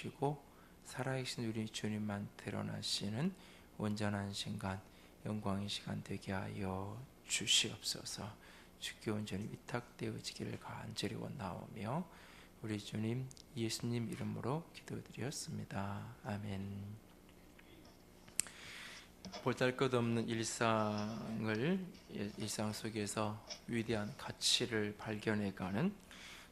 주시고 살아계신 우리 주님만 드러나시는 온전한 시간, 영광의 시간 되게 하여 주시옵소서. 주께 온전히 위탁되어지기를 간절히 원하오며 우리 주님 예수님 이름으로 기도드렸습니다. 아멘. 보잘것없는 일상 속에서 위대한 가치를 발견해가는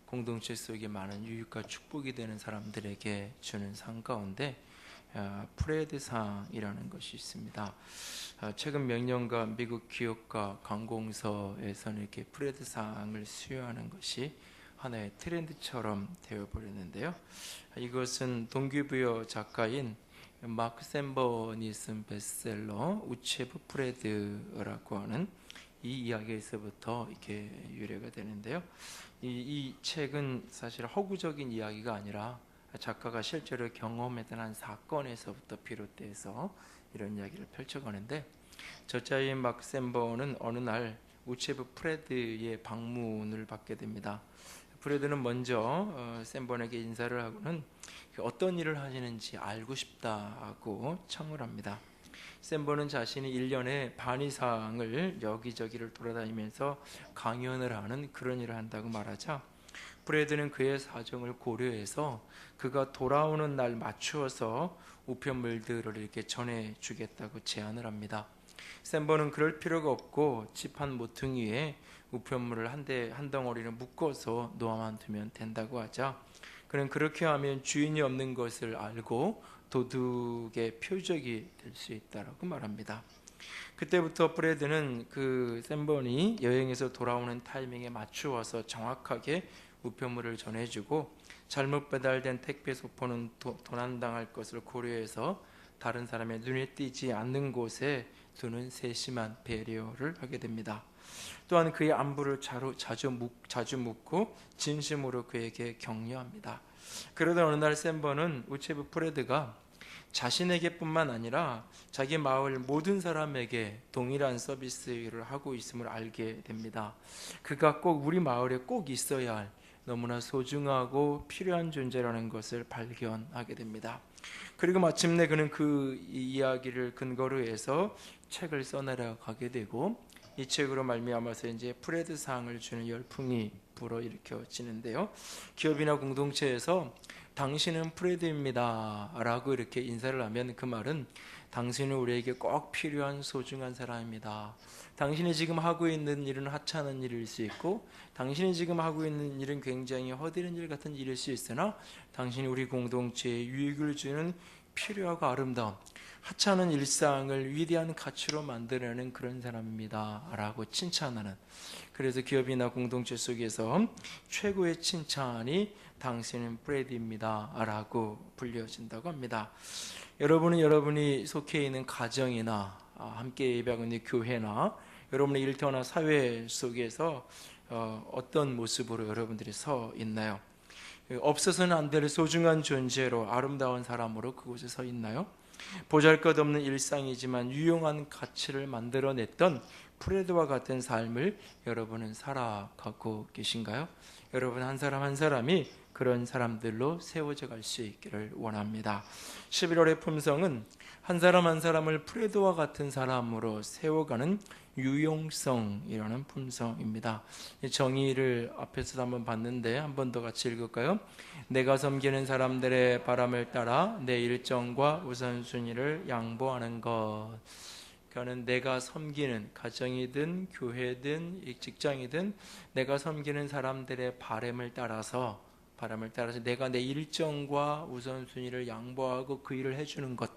공동체 속에 많은 유익과 축복이 되는 사람들에게 주는 상 가운데 프레드상이라는 것이 있습니다. 최근 명령과 미국 기업가 관공서에서는 이렇게 프레드상을 수여하는 것이 하나의 트렌드처럼 되어버렸는데요. 이것은 동기부여 작가인 마크 샌버니 쓴 베스트셀러 우체부 프레드라고 하는 이 이야기에서부터 이렇게 유래가 되는데요. 이 책은 사실 허구적인 이야기가 아니라 작가가 실제로 경험했던 한 사건에서부터 비롯돼서 이런 이야기를 펼쳐가는데, 저자인 마크 샌버는 어느 날 우체부 프레드의 방문을 받게 됩니다. 프레드는 먼저 샌버에게 인사를 하고는 어떤 일을 하시는지 알고 싶다고 청을 합니다. 샌버는 자신이 1년에 반 이상을 여기저기를 돌아다니면서 강연을 하는 그런 일을 한다고 말하자 프레드는 그의 사정을 고려해서 그가 돌아오는 날 맞추어서 우편물들을 이렇게 전해주겠다고 제안을 합니다. 샌버는 그럴 필요가 없고 집 한 모퉁이에 우편물을 한 덩어리를 묶어서 놓아만 두면 된다고 하자 그는 그렇게 하면 주인이 없는 것을 알고 도둑의 표적이 될 수 있다고 말합니다. 그때부터 프레드는 그 샌버니 여행에서 돌아오는 타이밍에 맞추어서 정확하게 우편물을 전해주고 잘못 배달된 택배 소포는 도난당할 것을 고려해서 다른 사람의 눈에 띄지 않는 곳에 두는 세심한 배려를 하게 됩니다. 또한 그의 안부를 자주 묻고 진심으로 그에게 격려합니다. 그러던 어느 날 샌버는 우체부 프레드가 자신에게뿐만 아니라 자기 마을 모든 사람에게 동일한 서비스를 하고 있음을 알게 됩니다. 그가 꼭 우리 마을에 꼭 있어야 할 너무나 소중하고 필요한 존재라는 것을 발견하게 됩니다. 그리고 마침내 그는 그 이야기를 근거로 해서 책을 써내려가게 되고 이 책으로 말미암아서 이제 프레드상을 주는 열풍이 불어일으켜지는데요. 기업이나 공동체에서 당신은 프레드입니다 라고 이렇게 인사를 하면 그 말은 당신은 우리에게 꼭 필요한 소중한 사람입니다. 당신이 지금 하고 있는 일은 하찮은 일일 수 있고 당신이 지금 하고 있는 일은 굉장히 허드렛 일 같은 일일 수 있으나 당신이 우리 공동체에 유익을 주는 필요하고 아름다운 하찮은 일상을 위대한 가치로 만들어내는 그런 사람입니다 라고 칭찬하는, 그래서 기업이나 공동체 속에서 최고의 칭찬이 당신은 프레드입니다 라고 불려진다고 합니다. 여러분은 여러분이 속해 있는 가정이나 함께 예배하고 있는 교회나 여러분의 일터나 사회 속에서 어떤 모습으로 여러분들이 서 있나요? 없어서는 안 될 소중한 존재로 아름다운 사람으로 그곳에 서 있나요? 보잘것없는 일상이지만 유용한 가치를 만들어냈던 프레드와 같은 삶을 여러분은 살아가고 계신가요? 여러분 한 사람 한 사람이 그런 사람들로 세워져 갈 수 있기를 원합니다. 11월의 품성은 한 사람 한 사람을 프레드와 같은 사람으로 세워가는 유용성이라는 품성입니다. 정의를 앞에서도 한번 봤는데 한 번 더 같이 읽을까요? 내가 섬기는 사람들의 바람을 따라 내 일정과 우선순위를 양보하는 것. 그러니까 내가 섬기는 가정이든 교회든 직장이든 내가 섬기는 사람들의 바람을 따라서 내가 내 일정과 우선순위를 양보하고 그 일을 해주는 것.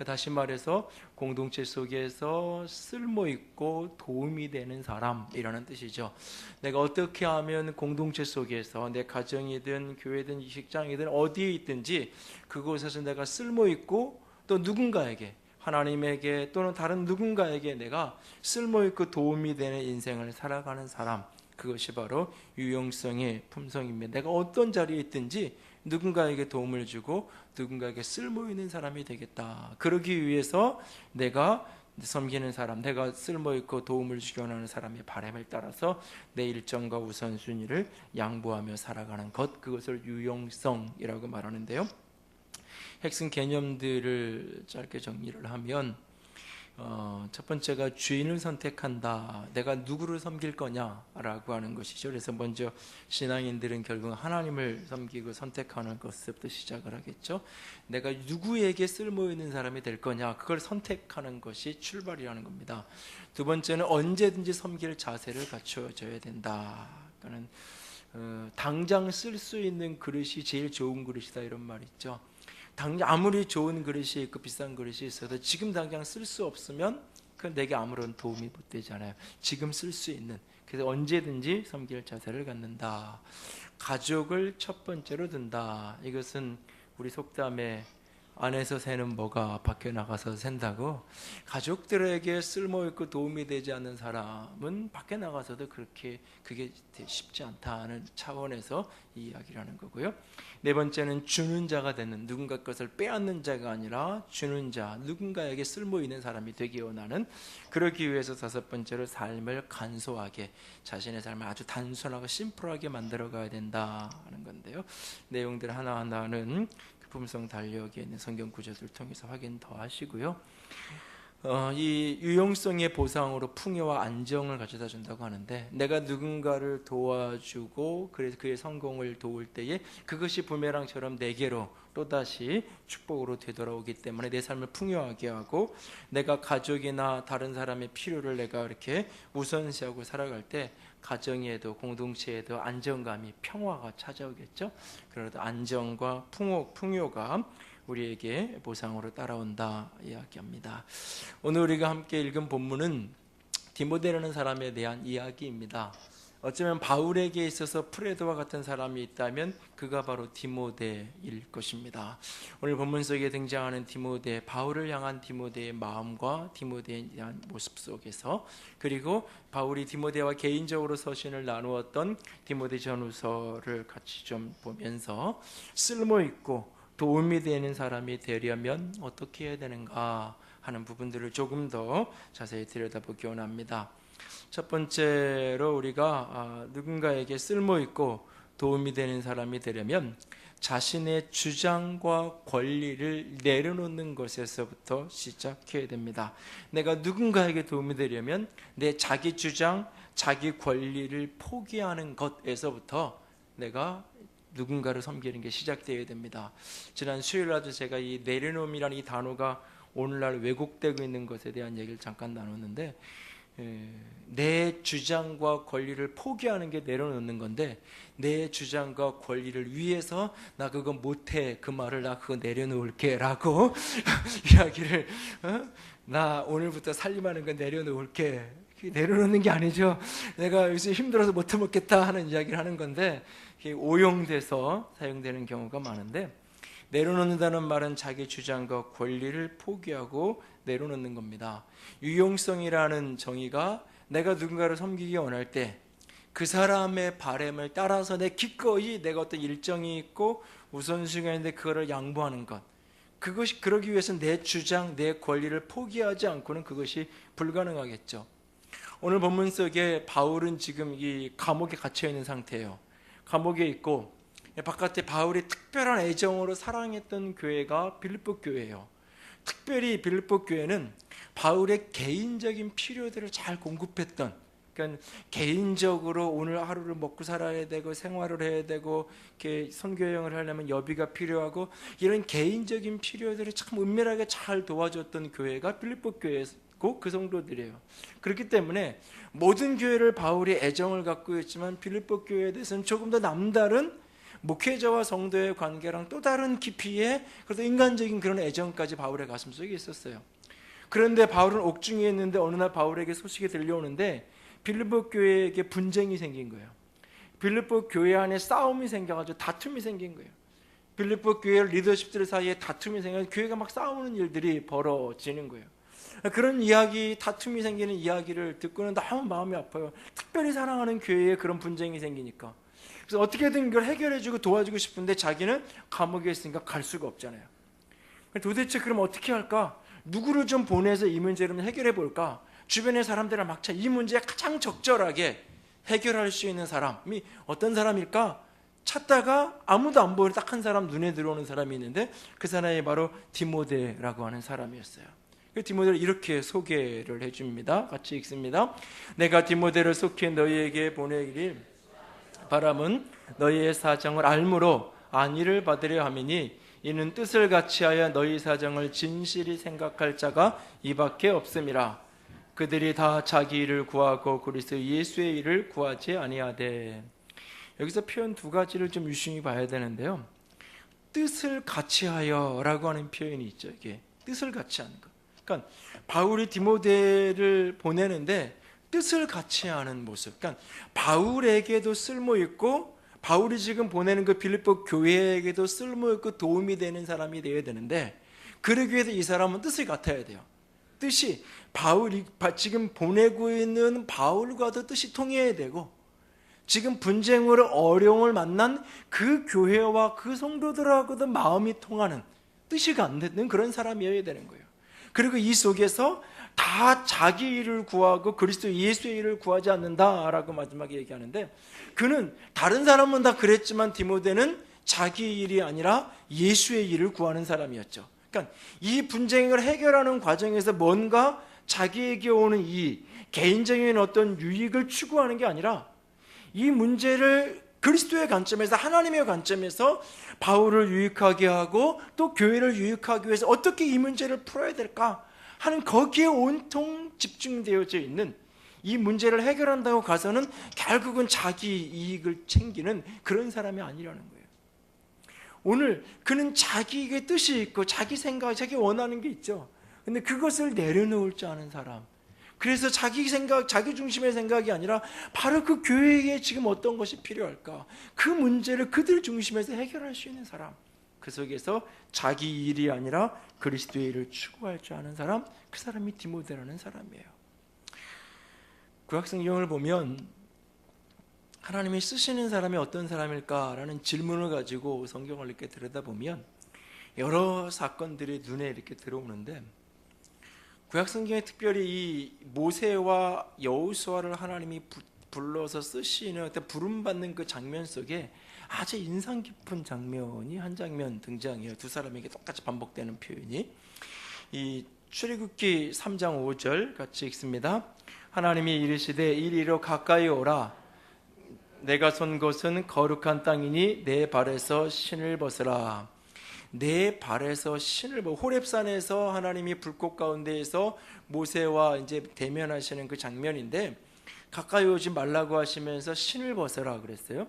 다시 말해서 공동체 속에서 쓸모있고 도움이 되는 사람이라는 뜻이죠. 내가 어떻게 하면 공동체 속에서 내 가정이든 교회든 직장이든 어디에 있든지 그곳에서 내가 쓸모있고 또 누군가에게, 하나님에게 또는 다른 누군가에게 내가 쓸모있고 도움이 되는 인생을 살아가는 사람, 그것이 바로 유용성의 품성입니다. 내가 어떤 자리에 있든지 누군가에게 도움을 주고 누군가에게 쓸모있는 사람이 되겠다. 그러기 위해서 내가 섬기는 사람, 내가 쓸모있고 도움을 주기 원하는 사람의 바람을 따라서 내 일정과 우선순위를 양보하며 살아가는 것, 그것을 유용성이라고 말하는데요. 핵심 개념들을 짧게 정리를 하면 첫 번째가 주인을 선택한다. 내가 누구를 섬길 거냐라고 하는 것이죠. 그래서 먼저 신앙인들은 결국 하나님을 섬기고 선택하는 것부터 시작을 하겠죠. 내가 누구에게 쓸모 있는 사람이 될 거냐, 그걸 선택하는 것이 출발이라는 겁니다. 두 번째는 언제든지 섬길 자세를 갖춰줘야 된다. 그러니까 당장 쓸 수 있는 그릇이 제일 좋은 그릇이다, 이런 말 있죠. 아무리 좋은 그릇이 있고 비싼 그릇이 있어도 지금 당장 쓸 수 없으면 그건 내게 아무런 도움이 못 되잖아요. 지금 쓸 수 있는, 그래서 언제든지 섬길 자세를 갖는다. 가족을 첫 번째로 둔다. 이것은 우리 속담에 안에서 새는 뭐가 밖에 나가서 샌다고, 가족들에게 쓸모있고 도움이 되지 않는 사람은 밖에 나가서도 그렇게 그게 쉽지 않다는 차원에서 이 이야기를 하는 거고요. 네 번째는 주는 자가 되는, 누군가 것을 빼앗는 자가 아니라 주는 자, 누군가에게 쓸모있는 사람이 되기 원하는, 그러기 위해서 다섯 번째로 삶을 간소하게, 자신의 삶을 아주 단순하고 심플하게 만들어 가야 된다 하는 건데요. 내용들 하나하나는 품성 달력에 있는 성경 구절들을 통해서 확인 더 하시고요. 이 유용성의 보상으로 풍요와 안정을 가져다 준다고 하는데, 내가 누군가를 도와주고 그래서 그의 성공을 도울 때에 그것이 부메랑처럼 내게로 또다시 축복으로 되돌아오기 때문에 내 삶을 풍요하게 하고, 내가 가족이나 다른 사람의 필요를 내가 이렇게 우선시하고 살아갈 때 가정에도 공동체에도 안정감이, 평화가 찾아오겠죠. 그래도 안정과 풍요가 우리에게 보상으로 따라온다 이야기합니다. 오늘 우리가 함께 읽은 본문은 디모데라는 사람에 대한 이야기입니다. 어쩌면 바울에게 있어서 프레도와 같은 사람이 있다면 그가 바로 디모데일 것입니다. 오늘 본문 속에 등장하는 디모데, 바울을 향한 디모데의 마음과 디모데에 대한 모습 속에서, 그리고 바울이 디모데와 개인적으로 서신을 나누었던 디모데 전후서를 같이 좀 보면서 쓸모있고 도움이 되는 사람이 되려면 어떻게 해야 되는가 하는 부분들을 조금 더 자세히 들여다보기 원합니다. 첫 번째로 우리가 누군가에게 쓸모있고 도움이 되는 사람이 되려면 자신의 주장과 권리를 내려놓는 것에서부터 시작해야 됩니다. 내가 누군가에게 도움이 되려면 내 자기 주장, 자기 권리를 포기하는 것에서부터 내가 누군가를 섬기는 게 시작되어야 됩니다. 지난 수요일날도 제가 이 내려놓음이라는 이 단어가 오늘날 왜곡되고 있는 것에 대한 얘기를 잠깐 나눴는데, 내 주장과 권리를 포기하는 게 내려놓는 건데, 내 주장과 권리를 위해서 나 그거 못해, 그 말을 나 그거 내려놓을게 라고 이야기를, 나 오늘부터 살림하는 거 내려놓을게, 내려놓는 게 아니죠. 내가 요새 힘들어서 못 해먹겠다 하는 이야기를 하는 건데, 오용돼서 사용되는 경우가 많은데, 내려놓는다는 말은 자기 주장과 권리를 포기하고 내려놓는 겁니다. 유용성이라는 정의가 내가 누군가를 섬기기 원할 때 그 사람의 바람을 따라서 기꺼이 내가 어떤 일정이 있고 우선순위가 있는데 그거를 양보하는 것, 그것이, 그러기 위해서는 내 주장, 내 권리를 포기하지 않고는 그것이 불가능하겠죠. 오늘 본문 속에 바울은 지금 이 감옥에 갇혀 있는 상태예요. 감옥에 있고 바깥에 바울이 특별한 애정으로 사랑했던 교회가 빌립보 교회예요. 특별히 빌립보 교회는 바울의 개인적인 필요들을 잘 공급했던, 그러니까 개인적으로 오늘 하루를 먹고 살아야 되고 생활을 해야 되고 이렇게 선교 여행을 하려면 여비가 필요하고 이런 개인적인 필요들을 참 은밀하게 잘 도와줬던 교회가 빌립보 교회고 그 성도들이에요. 그렇기 때문에 모든 교회를 바울이 애정을 갖고 있지만 빌립보 교회에 대해서는 조금 더 남다른 목회자와 성도의 관계랑 또 다른 깊이의, 그래도 인간적인 그런 애정까지 바울의 가슴속에 있었어요. 그런데 바울은 옥중에 있는데 어느 날 바울에게 소식이 들려오는데 빌립보 교회에게 분쟁이 생긴 거예요. 빌립보 교회 안에 싸움이 생겨가지고 다툼이 생긴 거예요. 빌립보 교회 리더십들 사이에 다툼이 생겨서 교회가 막 싸우는 일들이 벌어지는 거예요. 그런 이야기, 다툼이 생기는 이야기를 듣고는 너무 마음이 아파요. 특별히 사랑하는 교회에 그런 분쟁이 생기니까. 그래서 어떻게든 이걸 해결해주고 도와주고 싶은데 자기는 감옥에 있으니까 갈 수가 없잖아요. 도대체 그럼 어떻게 할까? 누구를 좀 보내서 이 문제를 해결해 볼까? 주변의 사람들이랑 막차 이 문제에 가장 적절하게 해결할 수 있는 사람이 어떤 사람일까? 찾다가 아무도 안 보이는 딱 한 사람, 눈에 들어오는 사람이 있는데 그 사람이 바로 디모데라고 하는 사람이었어요. 그 디모데를 이렇게 소개를 해줍니다. 같이 읽습니다. 내가 디모데를 속히 너희에게 보내기를 바람은 너희의 사정을 알므로 안위를 받으려 함이니 이는 뜻을 같이하여 너희 사정을 진실히 생각할 자가 이밖에 없음이라. 그들이 다 자기 일을 구하고 그리스도 예수의 일을 구하지 아니하되. 여기서 표현 두 가지를 좀 유심히 봐야 되는데요. 뜻을 같이하여 라고 하는 표현이 있죠. 이게 뜻을 같이하는 것. 그러니까 바울이 디모데를 보내는데 뜻을 같이하는 모습. 그러니까 바울에게도 쓸모 있고 바울이 지금 보내는 그 빌립보 교회에게도 쓸모 있고 도움이 되는 사람이 되어야 되는데, 그러기 위해서 이 사람은 뜻을 같아야 돼요. 뜻이 바울이 지금 보내고 있는 바울과도 뜻이 통해야 되고, 지금 분쟁으로 어려움을 만난 그 교회와 그 성도들하고도 마음이 통하는, 뜻이 같는 그런 사람이어야 되는 거예요. 그리고 이 속에서 다 자기 일을 구하고 그리스도 예수의 일을 구하지 않는다라고 마지막에 얘기하는데, 그는 다른 사람은 다 그랬지만 디모데는 자기 일이 아니라 예수의 일을 구하는 사람이었죠. 그러니까 이 분쟁을 해결하는 과정에서 뭔가 자기에게 오는 이 개인적인 어떤 유익을 추구하는 게 아니라 이 문제를 그리스도의 관점에서, 하나님의 관점에서 바울을 유익하게 하고 또 교회를 유익하기 위해서 어떻게 이 문제를 풀어야 될까 하는, 거기에 온통 집중되어져 있는, 이 문제를 해결한다고 가서는 결국은 자기 이익을 챙기는 그런 사람이 아니라는 거예요. 오늘 그는 자기에게 뜻이 있고 자기 생각, 자기 원하는 게 있죠. 근데 그것을 내려놓을 줄 아는 사람, 그래서 자기 생각, 자기 중심의 생각이 아니라 바로 그 교회에 지금 어떤 것이 필요할까, 그 문제를 그들 중심에서 해결할 수 있는 사람, 그 속에서 자기 일이 아니라 그리스도의 일을 추구할 줄 아는 사람, 그 사람이 디모데라는 사람이에요. 구약성경을 보면 하나님이 쓰시는 사람이 어떤 사람일까라는 질문을 가지고 성경을 이렇게 들여다보면 여러 사건들이 눈에 이렇게 들어오는데, 구약성경에 특별히 이 모세와 여호수아를 하나님이 불러서 쓰시는 어떤 부름받는 그 장면 속에 아주 인상 깊은 장면이 한 장면 등장해요. 두 사람에게 똑같이 반복되는 표현이. 이 출애굽기 3장 5절 같이 읽습니다. 하나님이 이르시되 이리로 가까이 오라. 내가 선 곳은 거룩한 땅이니 내 발에서 신을 벗으라. 내 발에서 신을 벗. 호렙산에서 하나님이 불꽃 가운데에서 모세와 이제 대면하시는 그 장면인데, 가까이 오지 말라고 하시면서 신을 벗으라 그랬어요.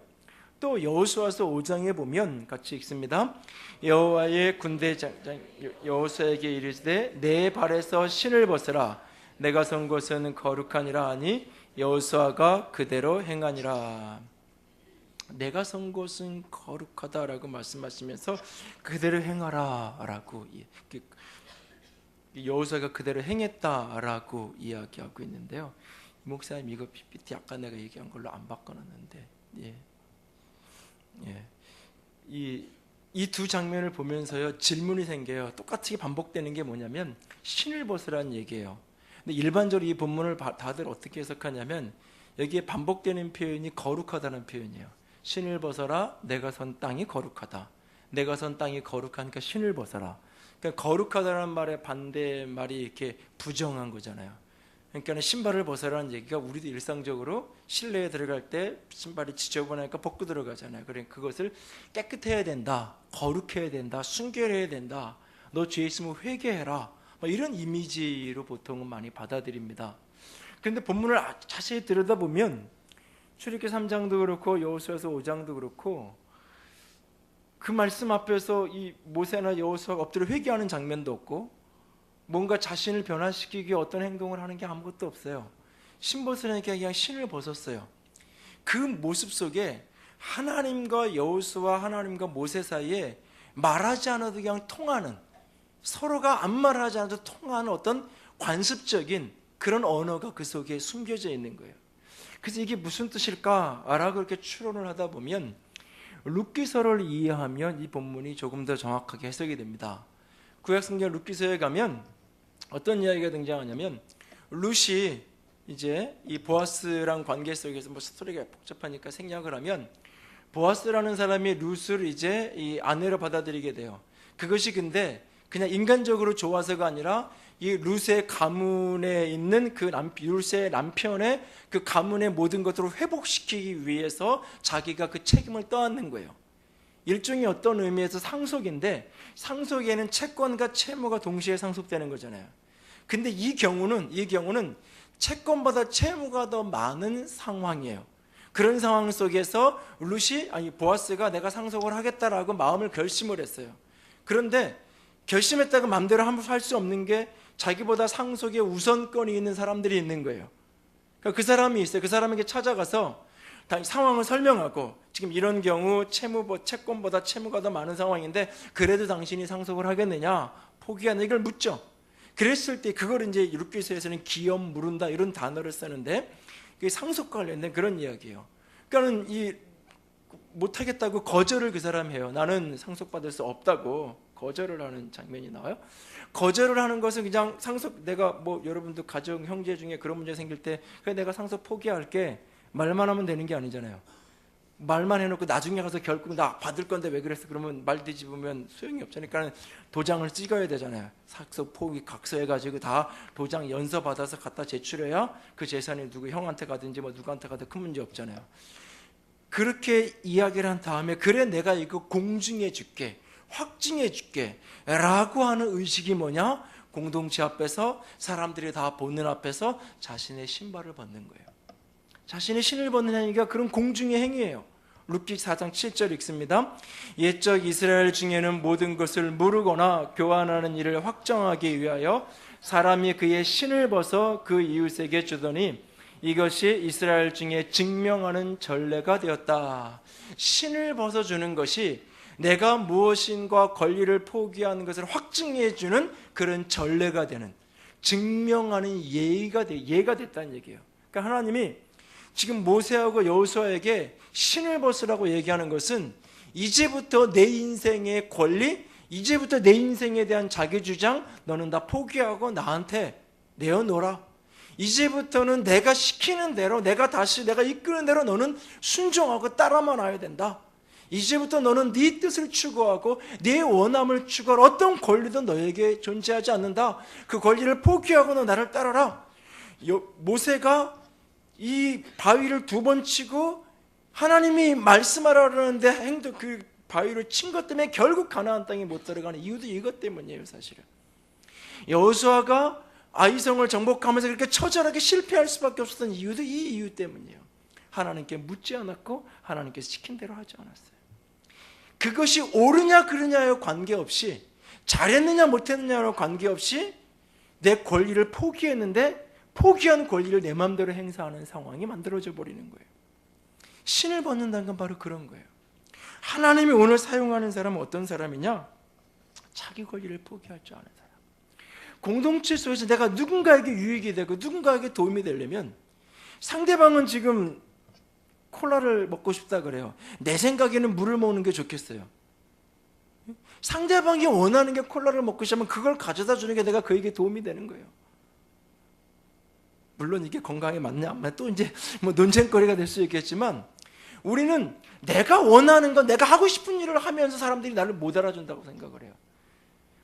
또 여호수아서 5장에 보면 같이 읽습니다. 여호와의 군대 장장 여호수아에게 이르시되 내 발에서 신을 벗으라. 내가 선 곳은 거룩하니라 하니 여호수아가 그대로 행하니라. 내가 선 곳은 거룩하다라고 말씀하시면서 그대로 행하라라고, 여호수아가 그대로 행했다라고 이야기하고 있는데요. 목사님 이거 PPT 아까 내가 얘기한 걸로 안 바꿔놨는데, 이 두 장면을 보면서요 질문이 생겨요. 똑같이 반복되는 게 뭐냐면 신을 벗으라는 얘기예요. 근데 일반적으로 이 본문을 다들 어떻게 해석하냐면 여기에 반복되는 표현이 거룩하다는 표현이에요. 신을 벗어라. 내가 선 땅이 거룩하다. 내가 선 땅이 거룩하니까 신을 벗어라. 그러니까 거룩하다는 말의 반대말이 이렇게 부정한 거잖아요. 그러니까 신발을 벗어라는 얘기가 우리도 일상적으로 실내에 들어갈 때 신발이 지저분하니까 벗고 들어가잖아요. 그러니까 그것을 깨끗해야 된다, 거룩해야 된다, 순결해야 된다, 너 죄 있으면 회개해라, 이런 이미지로 보통은 많이 받아들입니다. 그런데 본문을 자세히 들여다보면 출애굽기 3장도 그렇고 여호수아서 5장도 그렇고 그 말씀 앞에서 이 모세나 여호수아가 엎드려 회개하는 장면도 없고, 뭔가 자신을 변화시키기 위해 어떤 행동을 하는 게 아무것도 없어요. 신 벗으니까 그냥 신을 벗었어요. 그 모습 속에 하나님과 여호수아, 하나님과 모세 사이에 말하지 않아도 그냥 통하는, 서로가 아무 말 하지 않아도 통하는 어떤 관습적인 그런 언어가 그 속에 숨겨져 있는 거예요. 그래서 이게 무슨 뜻일까라고 이렇게 추론을 하다 보면 룻기서를 이해하면 이 본문이 조금 더 정확하게 해석이 됩니다. 구약성경 룻기서에 가면 어떤 이야기가 등장하냐면, 룻이 이제 이 보아스랑 관계 속에서 스토리가 복잡하니까 생략을 하면, 보아스라는 사람이 룻을 이제 이 아내로 받아들이게 돼요. 그것이 근데 그냥 인간적으로 좋아서가 아니라 이 룻의 가문에 있는 그 룻의 남편의 그 가문의 모든 것들을 회복시키기 위해서 자기가 그 책임을 떠안는 거예요. 일종의 어떤 의미에서 상속인데, 상속에는 채권과 채무가 동시에 상속되는 거잖아요. 근데 이 경우는 채권보다 채무가 더 많은 상황이에요. 그런 상황 속에서 보아스가 내가 상속을 하겠다라고 마음을 결심을 했어요. 그런데 결심했다고 마음대로 할 수 없는 게 자기보다 상속에 우선권이 있는 사람들이 있는 거예요. 그러니까 그 사람이 있어요. 그 사람에게 찾아가서 상황을 설명하고, 지금 이런 경우 채권보다 채무가 더 많은 상황인데 그래도 당신이 상속을 하겠느냐, 포기하느냐, 이걸 묻죠. 그랬을 때 그걸 이제 룻기서에서는 기업 물은다 이런 단어를 쓰는데, 그게 상속과 관련된 그런 이야기예요. 그러니까는 이 못하겠다고 거절을 그 사람이 해요. 나는 상속받을 수 없다고 거절을 하는 장면이 나와요. 거절을 하는 것은 그냥 내가 여러분도 가정 형제 중에 그런 문제 생길 때 그래 내가 상속 포기할게 말만 하면 되는 게 아니잖아요. 말만 해놓고 나중에 가서 결국 나 받을 건데 왜 그랬어 그러면 말 뒤집으면 소용이 없잖아요. 그러니까 도장을 찍어야 되잖아요. 상속 포기 각서해가지고 다 도장 연서 받아서 갖다 제출해야 그 재산이 누구 형한테 가든지 누구한테 가든 큰 문제 없잖아요. 그렇게 이야기를 한 다음에 그래 내가 이거 공증해 줄게, 확증해 줄게 라고 하는 의식이 뭐냐? 공동체 앞에서 사람들이 다 보는 앞에서 자신의 신발을 벗는 거예요. 자신의 신을 벗는 행위가 그런 공중의 행위예요. 룻기 4장 7절 읽습니다. 옛적 이스라엘 중에는 모든 것을 모르거나 교환하는 일을 확정하기 위하여 사람이 그의 신을 벗어 그 이웃에게 주더니 이것이 이스라엘 중에 증명하는 전례가 되었다. 신을 벗어주는 것이 내가 무엇인가 권리를 포기하는 것을 확증해 주는 그런 전례가 되는, 증명하는 예가 됐다는 얘기예요. 그러니까 하나님이 지금 모세하고 여호수아에게 신을 벗으라고 얘기하는 것은 이제부터 내 인생의 권리, 이제부터 내 인생에 대한 자기주장 너는 다 포기하고 나한테 내어놓으라. 이제부터는 내가 시키는 대로, 내가 이끄는 대로 너는 순종하고 따라만 와야 된다. 이제부터 너는 네 뜻을 추구하고 네 원함을 추구할 어떤 권리도 너에게 존재하지 않는다. 그 권리를 포기하고 너 나를 따라라. 모세가 이 바위를 2번 치고 하나님이 말씀하라 그러는데 그 바위를 친 것 때문에 결국 가나안 땅에 못 들어가는 이유도 이것 때문이에요. 사실은 여호수아가 아이성을 정복하면서 그렇게 처절하게 실패할 수밖에 없었던 이유도 이 이유 때문이에요. 하나님께 묻지 않았고 하나님께서 시킨 대로 하지 않았어요. 그것이 옳으냐 그르냐에 관계없이, 잘했느냐 못했느냐에 관계없이 내 권리를 포기했는데 포기한 권리를 내 마음대로 행사하는 상황이 만들어져 버리는 거예요. 신을 벗는다는 건 바로 그런 거예요. 하나님이 오늘 사용하는 사람은 어떤 사람이냐? 자기 권리를 포기할 줄 아는 사람. 공동체 속에서 내가 누군가에게 유익이 되고 누군가에게 도움이 되려면, 상대방은 지금 콜라를 먹고 싶다 그래요. 내 생각에는 물을 먹는 게 좋겠어요. 상대방이 원하는 게 콜라를 먹고 싶으면 그걸 가져다 주는 게 내가 그에게 도움이 되는 거예요. 물론 이게 건강에 맞냐 안 맞냐 또 이제 논쟁거리가 될 수 있겠지만, 우리는 내가 원하는 건, 내가 하고 싶은 일을 하면서 사람들이 나를 못 알아준다고 생각을 해요.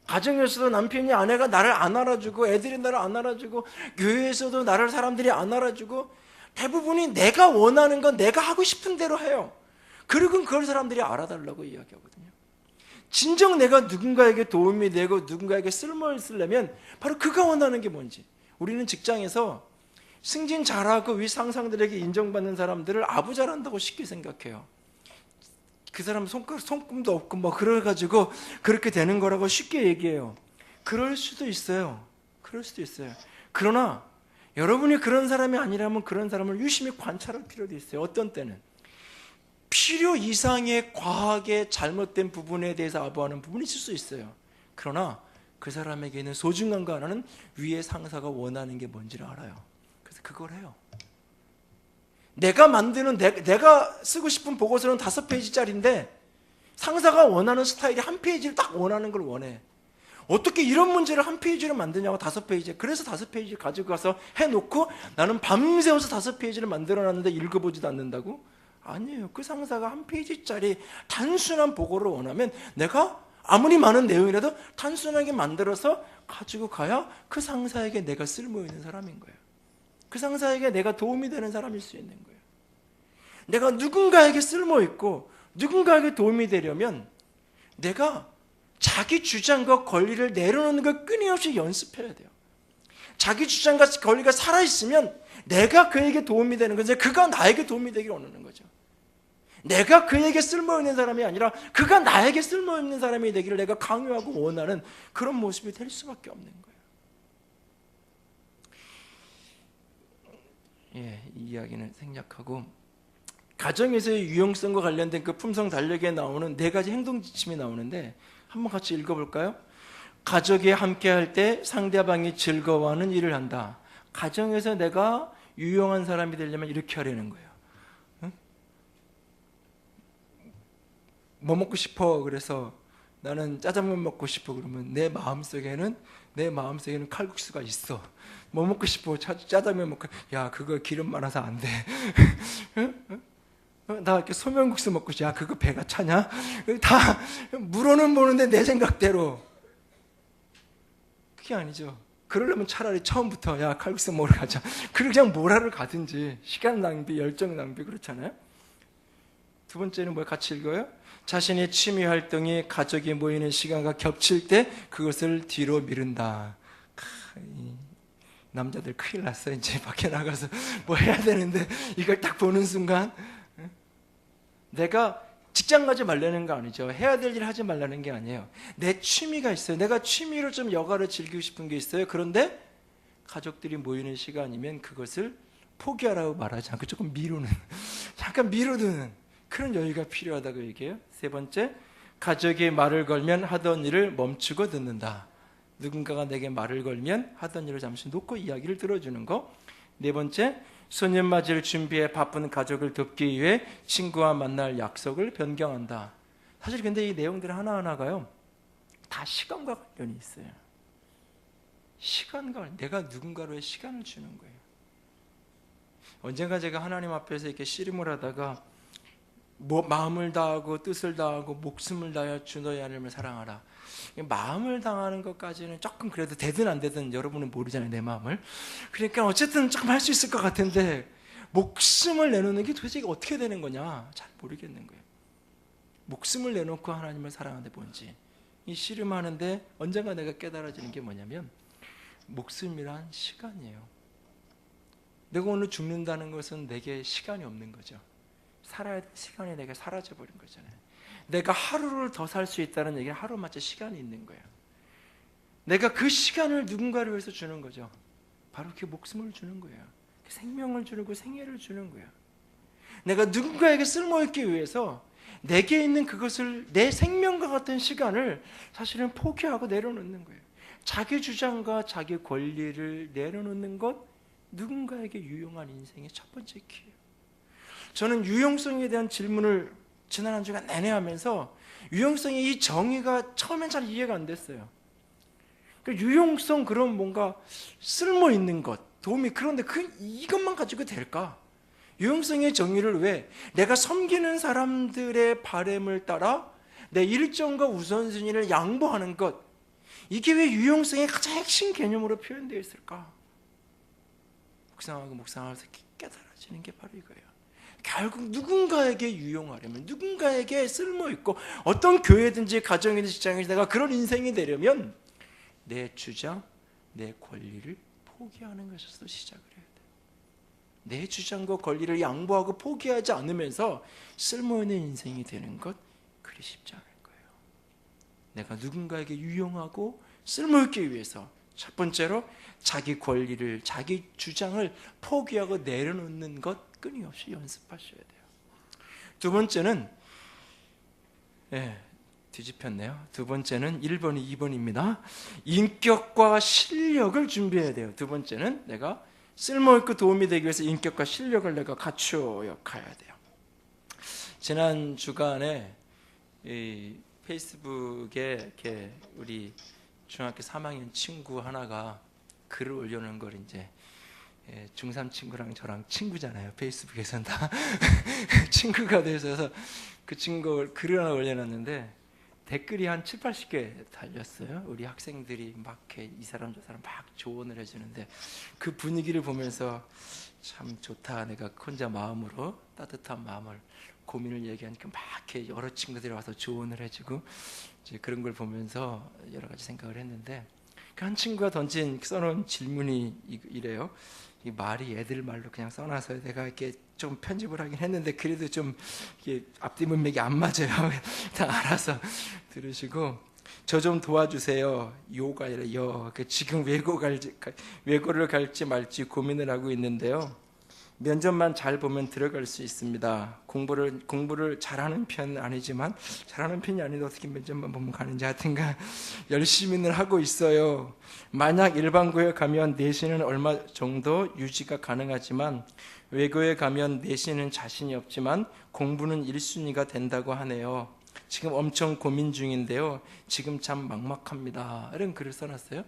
가정에서도 남편이 아내가 나를 안 알아주고, 애들이 나를 안 알아주고, 교회에서도 나를 사람들이 안 알아주고, 대부분이 내가 원하는 건 내가 하고 싶은 대로 해요. 그리고 그걸 사람들이 알아달라고 이야기하거든요. 진정 내가 누군가에게 도움이 되고 누군가에게 쓸모를 쓰려면 바로 그가 원하는 게 뭔지. 우리는 직장에서 승진 잘하고 위 상사들에게 인정받는 사람들을 아부 잘한다고 쉽게 생각해요. 그 사람 손금도 없고 그래가지고 그렇게 되는 거라고 쉽게 얘기해요. 그럴 수도 있어요. 그러나 여러분이 그런 사람이 아니라면 그런 사람을 유심히 관찰할 필요도 있어요. 어떤 때는 필요 이상의 과하게 잘못된 부분에 대해서 아부하는 부분이 있을 수 있어요. 그러나 그 사람에게는 소중한 거 하나는 위에 상사가 원하는 게 뭔지를 알아요. 그래서 그걸 해요. 내가 만드는, 내가 쓰고 싶은 보고서는 5페이지짜리인데 상사가 원하는 스타일이 1페이지를 딱 원하는 걸 원해. 어떻게 이런 문제를 1페이지로 만드냐고 5페이지. 그래서 5페이지 가지고 가서 해놓고 나는 밤새워서 5페이지를 만들어놨는데 읽어보지도 않는다고? 아니에요. 그 상사가 한 페이지짜리 단순한 보고를 원하면 내가 아무리 많은 내용이라도 단순하게 만들어서 가지고 가야 그 상사에게 내가 쓸모있는 사람인 거예요. 그 상사에게 내가 도움이 되는 사람일 수 있는 거예요. 내가 누군가에게 쓸모있고 누군가에게 도움이 되려면 내가 자기 주장과 권리를 내려놓는 걸 끊임없이 연습해야 돼요. 자기 주장과 권리가 살아있으면 내가 그에게 도움이 되는 거죠. 그가 나에게 도움이 되기를 원하는 거죠. 내가 그에게 쓸모있는 사람이 아니라 그가 나에게 쓸모있는 사람이 되기를 내가 강요하고 원하는 그런 모습이 될 수밖에 없는 거예요. 이 이야기는 생략하고 가정에서의 유용성과 관련된 그 품성 달력에 나오는 4가지 행동 지침이 나오는데 한번 같이 읽어볼까요? 가족이 함께할 때 상대방이 즐거워하는 일을 한다. 가정에서 내가 유용한 사람이 되려면 이렇게 하려는 거예요. 응? 뭐 먹고 싶어? 그래서 나는 짜장면 먹고 싶어. 그러면 내 마음속에는 칼국수가 있어. 뭐 먹고 싶어? 짜장면 먹고. 야, 그거 기름 많아서 안 돼. 나 이렇게 소면국수 먹고 싶어. 야, 그거 배가 차냐? 다 물어는 보는데 내 생각대로. 그게 아니죠. 그러려면 차라리 처음부터 야, 칼국수 먹으러 가자. 그냥 뭐라를 가든지. 시간 낭비, 열정 낭비 그렇잖아요. 2번째는 뭐야? 같이 읽어요. 자신의 취미 활동이 가족이 모이는 시간과 겹칠 때 그것을 뒤로 미룬다. 남자들 큰일 났어. 이제 밖에 나가서 뭐 해야 되는데 이걸 딱 보는 순간 내가 직장 가지 말라는 거 아니죠. 해야 될 일 하지 말라는 게 아니에요. 내 취미가 있어요. 내가 취미로 좀 여가를 즐기고 싶은 게 있어요. 그런데 가족들이 모이는 시간이면 그것을 포기하라고 말하지 않고 조금 미루는, 잠깐 미루는 그런 여유가 필요하다고 얘기해요. 3번째, 가족이 말을 걸면 하던 일을 멈추고 듣는다. 누군가가 내게 말을 걸면 하던 일을 잠시 놓고 이야기를 들어주는 거. 4번째, 소년맞이를 준비해 바쁜 가족을 돕기 위해 친구와 만날 약속을 변경한다. 사실 근데 이 내용들 하나하나가요, 다 시간과 관련이 있어요. 시간과, 내가 누군가로의 시간을 주는 거예요. 언젠가 제가 하나님 앞에서 이렇게 씨름을 하다가 마음을 다하고 뜻을 다하고 목숨을 다하여 주 너의 하나님을 사랑하라. 마음을 당하는 것까지는 조금 그래도 되든 안 되든 여러분은 모르잖아요, 내 마음을. 그러니까 어쨌든 조금 할 수 있을 것 같은데 목숨을 내놓는 게 도대체 어떻게 되는 거냐 잘 모르겠는 거예요. 목숨을 내놓고 하나님을 사랑하는데 뭔지. 이 씨름하는데 언젠가 내가 깨달아지는 게 뭐냐면 목숨이란 시간이에요. 내가 오늘 죽는다는 것은 내게 시간이 없는 거죠. 살아야 될 시간이 내게 사라져버린 거잖아요. 내가 하루를 더 살 수 있다는 얘기는 하루마저 시간이 있는 거예요. 내가 그 시간을 누군가를 위해서 주는 거죠. 바로 그 목숨을 주는 거예요. 생명을 주고 생애를 주는 거예요. 내가 누군가에게 쓸모있기 위해서 내게 있는 그것을, 내 생명과 같은 시간을 사실은 포기하고 내려놓는 거예요. 자기 주장과 자기 권리를 내려놓는 것, 누군가에게 유용한 인생의 첫 번째 키예요. 저는 유용성에 대한 질문을 지난 한 주간 내내 하면서 유용성의 이 정의가 처음엔 잘 이해가 안 됐어요. 유용성, 그런 뭔가 쓸모 있는 것, 도움이, 그런데 이것만 가지고 될까? 유용성의 정의를 왜 내가 섬기는 사람들의 바램을 따라 내 일정과 우선순위를 양보하는 것, 이게 왜 유용성의 가장 핵심 개념으로 표현되어 있을까? 묵상하면서 깨달아지는 게 바로 이거예요. 결국 누군가에게 유용하려면, 누군가에게 쓸모있고, 어떤 교회든지 가정이든지 직장이든지 내가 그런 인생이 되려면 내 주장, 내 권리를 포기하는 것에서 시작을 해야 돼요. 내 주장과 권리를 양보하고 포기하지 않으면서 쓸모있는 인생이 되는 것, 그리 쉽지 않을 거예요. 내가 누군가에게 유용하고 쓸모있기 위해서 첫 번째로 자기 권리를, 자기 주장을 포기하고 내려놓는 것 끊임없이 연습하셔야 돼요. 2번째는 뒤집혔네요. 2번째는 1번이 2번입니다. 인격과 실력을 준비해야 돼요. 2번째는 내가 쓸모있고 도움이 되기 위해서 인격과 실력을 내가 갖추어 가야 돼요. 지난 주간에 이 페이스북에 이렇게 우리 중학교 3학년 친구 하나가 글을 올려놓은 걸 이제 중3 친구랑 저랑 친구잖아요. 페이스북에선 다 친구가 돼서 그 친구 글을 하나 올려놨는데 댓글이 한 7, 80개 달렸어요. 우리 학생들이 막 이렇게 이 사람 저 사람 막 조언을 해주는데 그 분위기를 보면서 참 좋다. 내가 혼자 마음으로 따뜻한 마음을 고민을 얘기하니까 막 이렇게 여러 친구들이 와서 조언을 해주고 이제 그런 걸 보면서 여러 가지 생각을 했는데 그 한 친구가 써놓은 질문이 이래요. 이 말이 애들 말로 그냥 써놔서 내가 이렇게 좀 편집을 하긴 했는데 그래도 좀 이게 앞뒤 문맥이 안 맞아요. 다 알아서 들으시고 저 좀 도와주세요. 요가 아니라 지금 외고를 갈지 말지 고민을 하고 있는데요. 면접만 잘 보면 들어갈 수 있습니다. 공부를 잘하는 편은 아니지만 잘하는 편이 아닌데 어떻게 면접만 보면 가는지 하여튼간 열심히는 하고 있어요. 만약 일반고에 가면 내신은 얼마 정도 유지가 가능하지만 외고에 가면 내신은 자신이 없지만 공부는 1순위가 된다고 하네요. 지금 엄청 고민 중인데요. 지금 참 막막합니다. 이런 글을 써놨어요.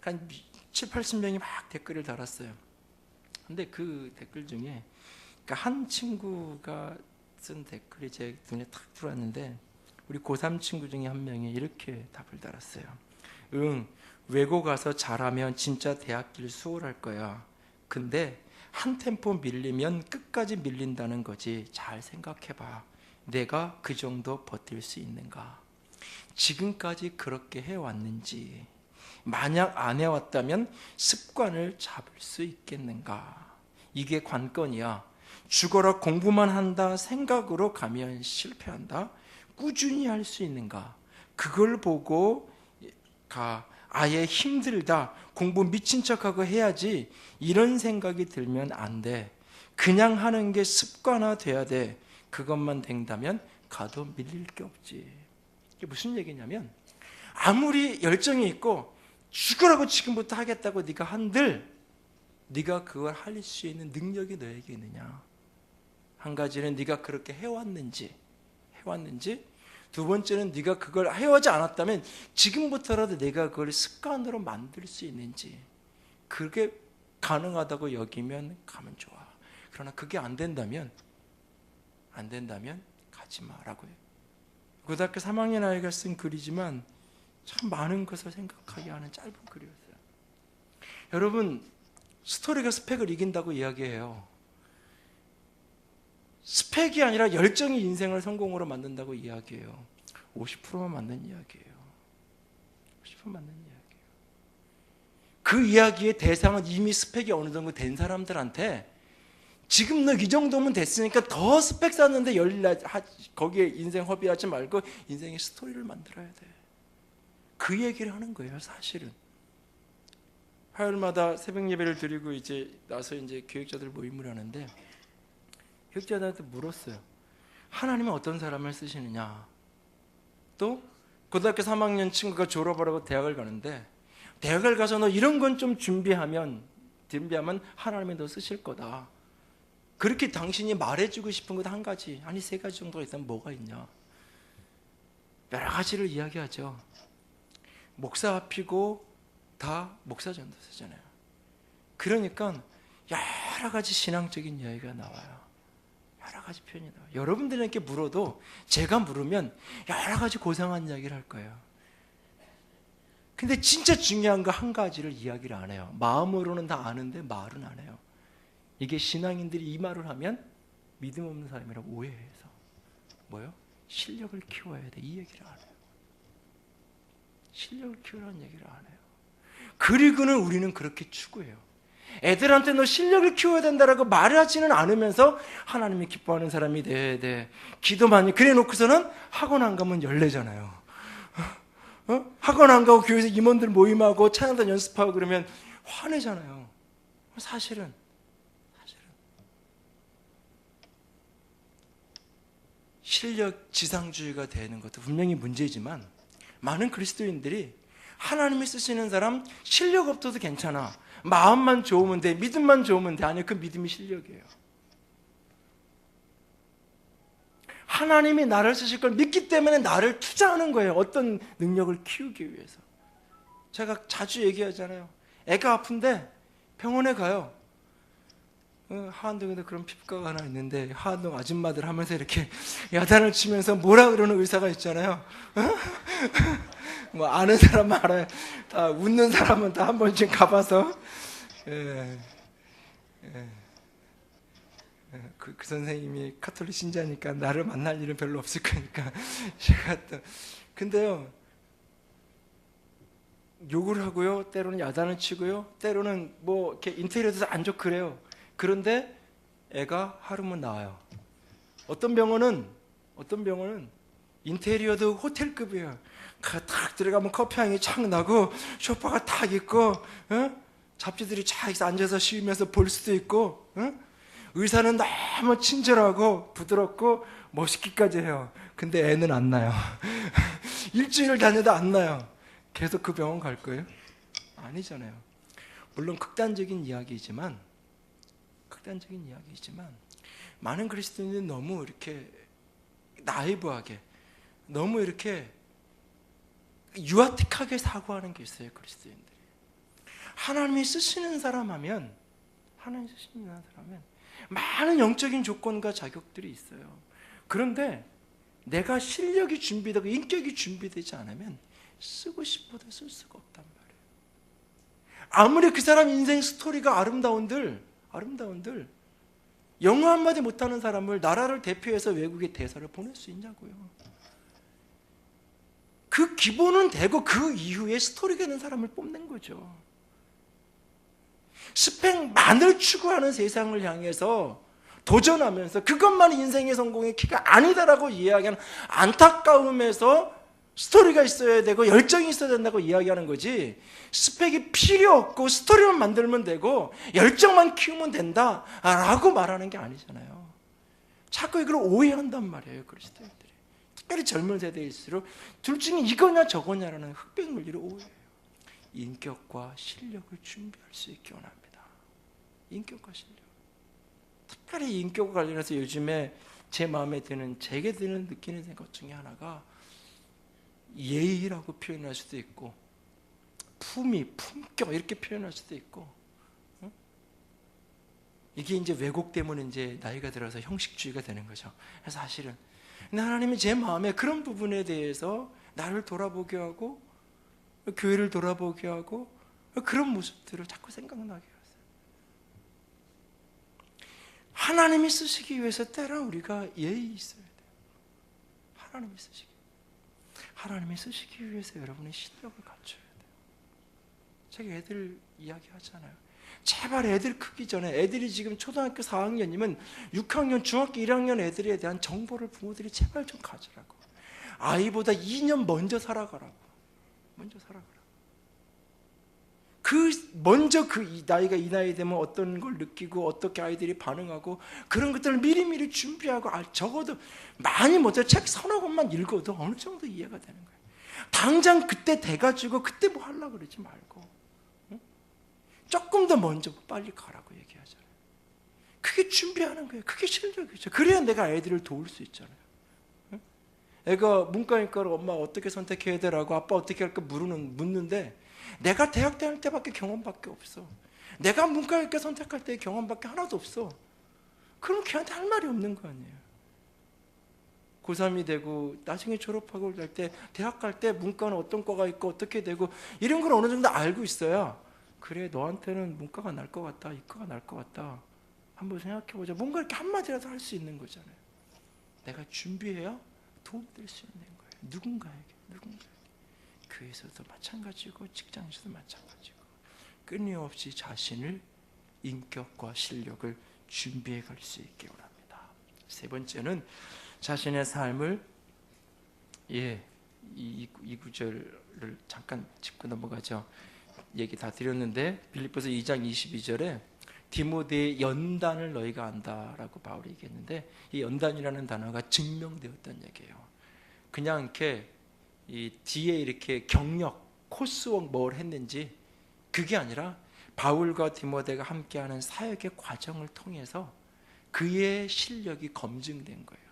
한 7, 80명이 막 댓글을 달았어요. 근데 그 댓글 중에 한 친구가 쓴 댓글이 제 눈에 탁 들어왔는데 우리 고3 친구 중에 한 명이 이렇게 답을 달았어요. 외고 가서 잘하면 진짜 대학길 수월할 거야. 근데 한 템포 밀리면 끝까지 밀린다는 거지. 잘 생각해봐. 내가 그 정도 버틸 수 있는가? 지금까지 그렇게 해왔는지, 만약 안 해왔다면 습관을 잡을 수 있겠는가? 이게 관건이야. 죽어라 공부만 한다 생각으로 가면 실패한다. 꾸준히 할 수 있는가? 그걸 보고 아예 힘들다, 공부 미친 척하고 해야지, 이런 생각이 들면 안 돼. 그냥 하는 게 습관화돼야 돼. 그것만 된다면 가도 밀릴 게 없지. 이게 무슨 얘기냐면 아무리 열정이 있고 죽으라고 지금부터 하겠다고 네가 한들 네가 그걸 할 수 있는 능력이 너에게 있느냐. 한 가지는 네가 그렇게 해왔는지, 두 번째는 네가 그걸 해오지 않았다면 지금부터라도 내가 그걸 습관으로 만들 수 있는지. 그게 가능하다고 여기면 가면 좋아. 그러나 그게 안 된다면 가지 마라고 해요. 고등학교 3학년 아이가 쓴 글이지만 참 많은 것을 생각하게 하는 짧은 글이었어요. 여러분, 스토리가 스펙을 이긴다고 이야기해요. 스펙이 아니라 열정이 인생을 성공으로 만든다고 이야기해요. 50%만 맞는 이야기예요. 50% 맞는 이야기예요. 그 이야기의 대상은 이미 스펙이 어느 정도 된 사람들한테 지금 너 이 정도면 됐으니까 더 스펙 쌓는데 거기에 인생 허비하지 말고 인생의 스토리를 만들어야 돼. 그 얘기를 하는 거예요, 사실은. 화요일마다 새벽 예배를 드리고 나서 교육자들 모임을 하는데 교육자들한테 물었어요. 하나님은 어떤 사람을 쓰시느냐? 또 고등학교 3학년 친구가 졸업을 하고 대학을 가는데 대학을 가서 너 이런 건 좀 준비하면 하나님이 너 쓰실 거다. 그렇게 당신이 말해주고 싶은 것 한 가지, 아니 3가지 정도가 있다면 뭐가 있냐? 여러 가지를 이야기하죠. 목사 앞이고 다 목사 전도 쓰잖아요. 그러니까 여러 가지 신앙적인 이야기가 나와요. 여러 가지 표현이 나와요. 여러분들에게 물어도 제가 물으면 여러 가지 고상한 이야기를 할 거예요. 근데 진짜 중요한 거 한 가지를 이야기를 안 해요. 마음으로는 다 아는데 말은 안 해요. 이게 신앙인들이 이 말을 하면 믿음 없는 사람이라고 오해해서 뭐요? 실력을 키워야 돼. 이 얘기를 안 해요. 실력을 키우라는 얘기를 안 해요. 그리고는 우리는 그렇게 추구해요. 애들한테 너 실력을 키워야 된다라고 말하지는 않으면서 하나님이 기뻐하는 사람이 돼. 기도 많이 그래 놓고서는 학원 안 가면 열내잖아요. 학원 안 가고 교회에서 임원들 모임하고 찬양단 연습하고 그러면 화내잖아요. 사실은 실력 지상주의가 되는 것도 분명히 문제지만 많은 그리스도인들이 하나님이 쓰시는 사람 실력 없어도 괜찮아. 마음만 좋으면 돼. 믿음만 좋으면 돼. 아니요, 그 믿음이 실력이에요. 하나님이 나를 쓰실 걸 믿기 때문에 나를 투자하는 거예요. 어떤 능력을 키우기 위해서. 제가 자주 얘기하잖아요. 애가 아픈데 병원에 가요. 하안동에도 그런 피부과가 하나 있는데 하안동 아줌마들 하면서 이렇게 야단을 치면서 뭐라 그러는 의사가 있잖아요. 뭐 아는 사람은 알아요. 다 웃는 사람은 다 한 번쯤 가봐서. 그 선생님이 카톨릭 신자니까 나를 만날 일은 별로 없을 거니까 제가 또 근데요, 욕을 하고요, 때로는 야단을 치고요, 때로는 뭐 이렇게 인테리어도 안 좋고 그래요. 그런데 애가 하루면 나와요. 어떤 병원은 인테리어도 호텔급이에요. 탁 들어가면 커피향이 착 나고 소파가 탁 있고, 잡지들이 쫙 앉아서 쉬면서 볼 수도 있고, 의사는 너무 친절하고 부드럽고 멋있기까지 해요. 근데 애는 안 나요. 일주일 다녀도 안 나요. 계속 그 병원 갈 거예요? 아니잖아요. 물론 극단적인 이야기이지만 많은 그리스도인들은 너무 이렇게 나이브하게, 너무 이렇게 유아틱하게 사고하는 게 있어요. 그리스도인들이 하나님이 쓰시는 사람 하면 많은 영적인 조건과 자격들이 있어요. 그런데 내가 실력이 준비되고 인격이 준비되지 않으면 쓰고 싶어도 쓸 수가 없단 말이에요. 아무리 그 사람 인생 스토리가 아름다운들 영어 한마디 못하는 사람을 나라를 대표해서 외국에 대사를 보낼 수 있냐고요. 그 기본은 되고 그 이후에 스토리가 있는 사람을 뽑는 거죠. 스펙만을 추구하는 세상을 향해서 도전하면서 그것만 인생의 성공의 키가 아니다라고 이야기하는 안타까움에서 스토리가 있어야 되고 열정이 있어야 된다고 이야기하는 거지, 스펙이 필요 없고 스토리만 만들면 되고 열정만 키우면 된다라고 말하는 게 아니잖아요. 자꾸 이걸 오해한단 말이에요, 그리스도인들이. 특별히 젊은 세대일수록 둘 중에 이거냐 저거냐라는 흑백 논리를 오해해요. 인격과 실력을 준비할 수 있게 원합니다. 인격과 실력. 특별히 인격과 관련해서 요즘에 제 마음에 드는, 제게 드는 느끼는 것 중에 하나가 예의라고 표현할 수도 있고, 품위, 품격 이렇게 표현할 수도 있고, 이게 이제 왜곡되면 이제 나이가 들어서 형식주의가 되는 거죠. 그래서 사실은 하나님이 제 마음에 그런 부분에 대해서 나를 돌아보게 하고 교회를 돌아보게 하고 그런 모습들을 자꾸 생각나게 하세요. 하나님이 쓰시기 위해서 때로 우리가 예의 있어야 돼요. 하나님이 쓰시기 위해서 여러분의 실력을 갖춰야 돼요. 제가 애들 이야기하잖아요. 제발 애들 크기 전에, 애들이 지금 초등학교 4학년이면 6학년, 중학교 1학년 애들에 대한 정보를 부모들이 제발 좀 가지라고. 아이보다 2년 먼저 살아가라고. 먼저 그 나이가 이 나이 되면 어떤 걸 느끼고 어떻게 아이들이 반응하고 그런 것들을 미리미리 준비하고, 적어도 많이 못해 책 서너 권만 읽어도 어느 정도 이해가 되는 거예요. 당장 그때 돼가지고 그때 뭐 하려고 그러지 말고, 조금 더 먼저 빨리 가라고 얘기하잖아요. 그게 준비하는 거예요. 그게 실력이죠. 그래야 내가 애들을 도울 수 있잖아요. 애가 문과니까 엄마 어떻게 선택해야 되라고, 아빠 어떻게 할까 묻는데 내가 대학 다닐 때밖에 경험밖에 없어. 내가 문과니까 선택할 때 경험밖에 하나도 없어. 그럼 걔한테 할 말이 없는 거 아니에요. 고3이 되고 나중에 졸업하고 갈 때, 대학 갈 때 문과는 어떤 과가 있고 어떻게 되고 이런 걸 어느 정도 알고 있어야, 그래 너한테는 문과가 날 것 같다, 이과가 날 것 같다, 한번 생각해보자. 뭔가 이렇게 한마디라도 할 수 있는 거잖아요. 내가 준비해야 도움될 수 있는 거예요. 누군가에게. 교회에서도 마찬가지고 직장에서도 마찬가지고 끊임없이 자신을, 인격과 실력을 준비해 갈 수 있게 원합니다. 세 번째는 자신의 삶을, 이 구절을 잠깐 짚고 넘어가죠. 얘기 다 드렸는데 빌립보서 2장 22절에 디모데의 연단을 너희가 안다라고 바울이 얘기했는데, 이 연단이라는 단어가 증명되었다는 얘기예요. 그냥 이렇게 이 뒤에 이렇게 경력, 코스웍 뭘 했는지 그게 아니라 바울과 디모데가 함께하는 사역의 과정을 통해서 그의 실력이 검증된 거예요.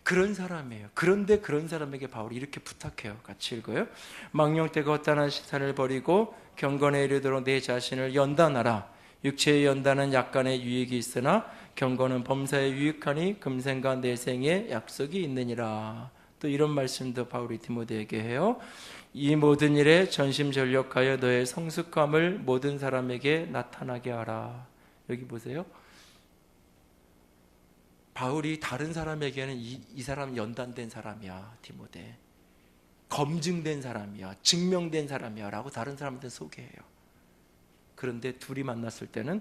그런 사람이에요. 그런데 그런 사람에게 바울이 이렇게 부탁해요. 같이 읽어요. 망령되고 헛단한 시탄을 버리고 경건에 이르도록 내 자신을 연단하라. 육체의 연단은 약간의 유익이 있으나 경건은 범사에 유익하니 금생과 내생에 약속이 있느니라. 또 이런 말씀도 바울이 디모데에게 해요. 이 모든 일에 전심전력하여 너의 성숙함을 모든 사람에게 나타나게 하라. 여기 보세요. 바울이 다른 사람에게는 이 사람 연단된 사람이야, 디모데. 검증된 사람이야, 증명된 사람이야 라고 다른 사람한테 소개해요. 그런데 둘이 만났을 때는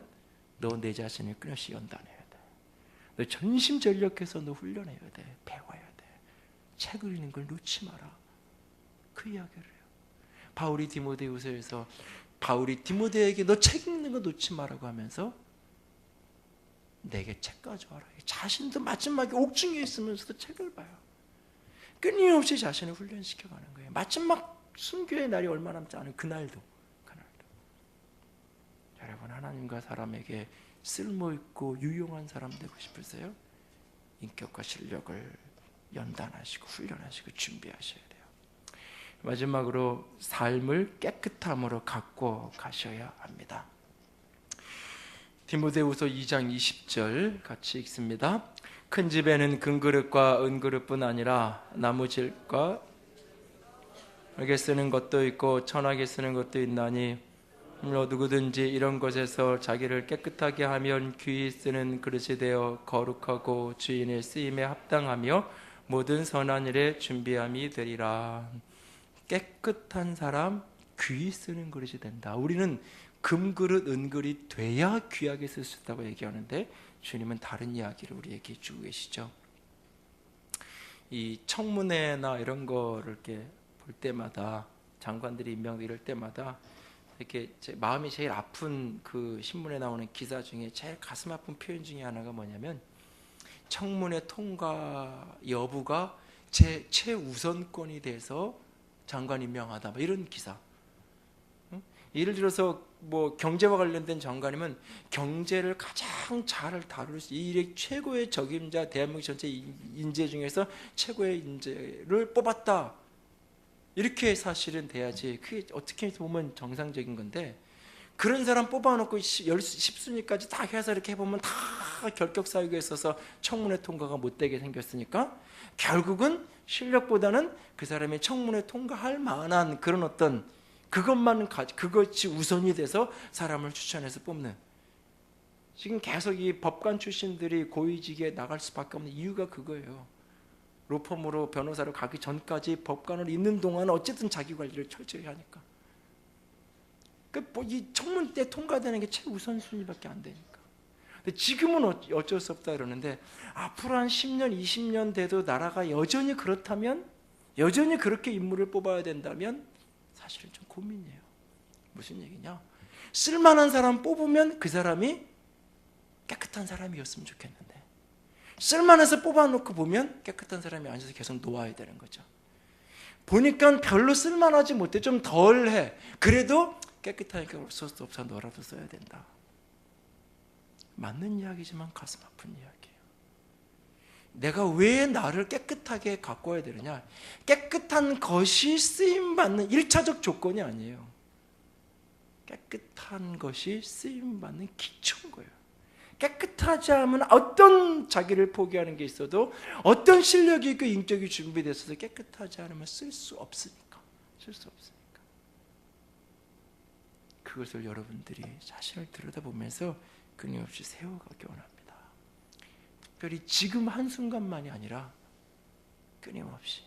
너 내 자신을 끊임없이 연단해야 돼. 너 전심전력해서 너 훈련해야 돼. 배워야 돼. 책을 읽는 걸 놓지 마라. 그 이야기를 해요. 바울이 디모데후서에서 바울이 디모데에게 너 책 읽는 거 놓지 마라고 하면서 내게 책 가져와라. 자신도 마지막에 옥중에 있으면서도 책을 봐요. 끊임없이 자신을 훈련시켜가는 거예요. 마지막 순교의 날이 얼마 남지 않은 그날도. 여러분, 하나님과 사람에게 쓸모있고 유용한 사람 되고 싶으세요? 인격과 실력을 연단하시고 훈련하시고 준비하셔야 돼요. 마지막으로 삶을 깨끗함으로 갖고 가셔야 합니다. 디모데후서 2장 20절 같이 읽습니다. 큰 집에는 금그릇과 은그릇뿐 아니라 나무질과 흙에 쓰는 것도 있고 천하게 쓰는 것도 있나니 누구든지 이런 것에서 자기를 깨끗하게 하면 귀히 쓰는 그릇이 되어 거룩하고 주인의 쓰임에 합당하며 모든 선한 일에 준비함이 되리라. 깨끗한 사람, 귀히 쓰는 그릇이 된다. 우리는 금그릇, 은그릇이 돼야 귀하게 쓸 수 있다고 얘기하는데 주님은 다른 이야기를 우리에게 주고 계시죠. 이 청문회나 이런 거를 이렇게 볼 때마다, 장관들이 임명되고 이럴 때마다 이렇게 제 마음이 제일 아픈 그 신문에 나오는 기사 중에 제일 가슴 아픈 표현 중에 하나가 뭐냐면, 청문회 통과 여부가 제 최우선권이 돼서 장관 임명하다, 뭐 이런 기사. 예를 들어서 뭐 경제와 관련된 장관이면 경제를 가장 잘 다룰 수, 이 일의 최고의 적임자, 대한민국 전체 인재 중에서 최고의 인재를 뽑았다, 이렇게 사실은 돼야지. 그게 어떻게 보면 정상적인 건데, 그런 사람 뽑아놓고 십순위까지 다 해서 이렇게 해보면 다 결격 사유가 있어서 청문회 통과가 못되게 생겼으니까 결국은 실력보다는 그 사람이 청문회 통과할 만한 그런 어떤 그것이 우선이 돼서 사람을 추천해서 뽑는. 지금 계속 이 법관 출신들이 고위직에 나갈 수밖에 없는 이유가 그거예요. 로펌으로 변호사로 가기 전까지 법관을 있는 동안 어쨌든 자기 관리를 철저히 하니까. 이 청문 때 통과되는 게 최우선순위밖에 안 되니까. 근데 지금은 어쩔 수 없다 그러는데, 앞으로 한 10년, 20년 돼도 나라가 여전히 그렇다면, 여전히 그렇게 인물을 뽑아야 된다면 사실은 좀 고민이에요. 무슨 얘기냐? 쓸만한 사람 뽑으면 그 사람이 깨끗한 사람이었으면 좋겠는데, 쓸만해서 뽑아놓고 보면 깨끗한 사람이 앉아서 계속 놓아야 되는 거죠. 보니까 별로 쓸만하지 못해, 좀 덜해. 그래도 깨끗하니까 어쩔 수 없어, 너라도 써야 된다. 맞는 이야기지만 가슴 아픈 이야기예요. 내가 왜 나를 깨끗하게 가꿔야 되느냐? 깨끗한 것이 쓰임받는 1차적 조건이 아니에요. 깨끗한 것이 쓰임받는 기초인 거예요. 깨끗하지 않으면 어떤 자기를 포기하는 게 있어도, 어떤 실력이 있고 인격이 준비됐어도 깨끗하지 않으면 쓸 수 없으니까. 그것을 여러분들이 자신을 들여다보면서 끊임없이 세워가기 원합니다. 특별히 지금 한순간만이 아니라 끊임없이.